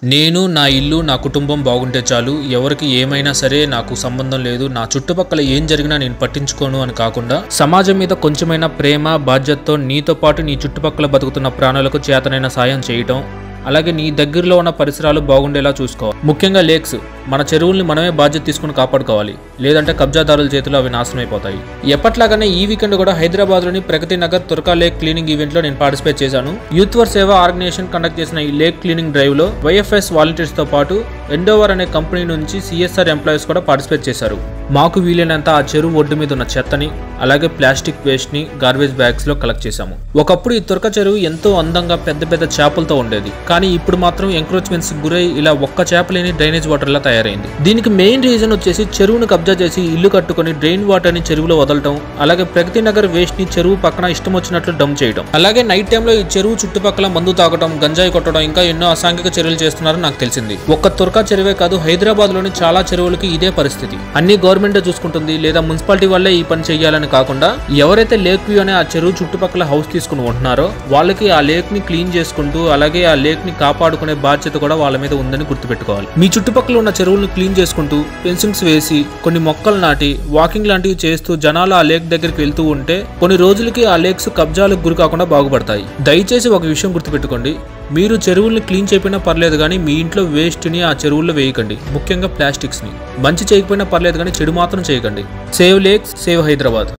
నేను నా ఇల్లు నా కుటుంబం బాగుంటే చాలు, ఎవరికి ఏమైనా సరే నాకు సంబంధం లేదు, నా చుట్టుపక్కల ఏం జరిగినా నేను పట్టించుకోను అని కాకుండా సమాజం మీద కొంచెమైనా ప్రేమ బాధ్యతతో నీతో పాటు నీ చుట్టుపక్కల బతుకుతున్న ప్రాణులకు చేతనైన సాయం చేయటం, అలాగే నీ దగ్గరలో ఉన్న పరిసరాలు బాగుండేలా చూసుకోవాలి. ముఖ్యంగా లేక్స్, మన చెరువుల్ని మనమే బాధ్యత తీసుకుని కాపాడుకోవాలి, లేదంటే కబ్జాదారుల చేతిలో అవి నాశనం అయిపోతాయి. ఎప్పట్లాగానే ఈ వీకెండ్ కూడా హైదరాబాద్లోని ప్రగతి నగర్ తుర్కా లేక్ క్లీనింగ్ ఈవెంట్లో నేను పార్టిసిపేట్ చేశాను. యూత్ ఫర్ సేవా ఆర్గనైజేషన్ కండక్ట్ చేసిన ఈ లేక్ క్లీనింగ్ డ్రైవ్ లో వైఎఫ్ఎస్ వాలంటీర్స్ తో పాటు ఎండోవర్ అనే కంపెనీ నుంచి సిఎస్ఆర్ ఎంప్లాయీస్ కూడా పార్టిసిపేట్ చేశారు. మాకు వీలైనంత ఆ చెరువు ఒడ్డు మీద ఉన్న చెత్తని, అలాగే ప్లాస్టిక్ వేస్ట్ ని గార్బేజ్ బ్యాగ్స్ లో కలెక్ట్ చేశాము. ఒకప్పుడు ఈ తుర్క చెరువు ఎంతో అందంగా పెద్ద పెద్ద చేపలతో ఉండేది, కానీ ఇప్పుడు మాత్రం ఎంక్రోచ్మెంట్స్ గురై ఇలా ఒక్క చేప లేని డ్రైనేజ్ వాటర్ లా తయారైంది. దీనికి మెయిన్ రీజన్ వచ్చేసి చెరువును కబ్జా చేసి ఇల్లు కట్టుకుని డ్రైన్ వాటర్ ని చెరువులో వదలటం, అలాగే ప్రగతి నగర్ వేస్ట్ ని చెరువు పక్కన ఇష్టం వచ్చినట్లు డంప్ చేయడం, అలాగే నైట్ టైంలో ఈ చెరువు చుట్టుపక్కల మందు తాగడం, గంజాయి కొట్టడం, ఇంకా ఎన్నో అసాంఘిక చర్యలు చేస్తున్నారని నాకు తెలిసింది. ఒక్క తుర్కా చెరువే కాదు, హైదరాబాద్ లోని చాలా చెరువులకి ఇదే పరిస్థితి. అన్ని గవర్నమెంట్ చూసుకుంటుంది, లేదా మున్సిపాలిటీ వాళ్ళే ఈ పని చేయాలని కాకుండా ఎవరైతే లేక్ వ్యూ అనే ఆ చెరువు చుట్టుపక్కల హౌస్ తీసుకుని ఉంటున్నారో వాళ్ళకి ఆ లేక్ ని క్లీన్ చేసుకుంటూ, అలాగే ఆ లేక్ ని కాపాడుకునే బాధ్యత కూడా వాళ్ళ మీద ఉందని గుర్తుపెట్టుకోవాలి. మీ చుట్టుపక్కల ఉన్న చెరువులను క్లీన్ చేసుకుంటూ ఫెన్సింగ్స్ వేసి కొన్ని మొక్కలు నాటి వాకింగ్ లాంటివి చేస్తూ జనాలు ఆ లేక్ దగ్గరికి వెళ్తూ ఉంటే కొన్ని రోజులకి ఆ లేక్స్ కబ్జాలకు గురి కాకుండా బాగుపడతాయి. దయచేసి ఒక విషయం గుర్తుపెట్టుకోండి, మీరు చెరువుల్ని క్లీన్ చేయకపోయినా పర్లేదు కానీ మీ ఇంట్లో వేస్ట్ ని ఆ చెరువుల్లో వేయకండి. ముఖ్యంగా ప్లాస్టిక్స్ ని మంచి చేయకపోయినా పర్లేదు కానీ చెడు మాత్రం చేయకండి. Save lakes, save Hyderabad.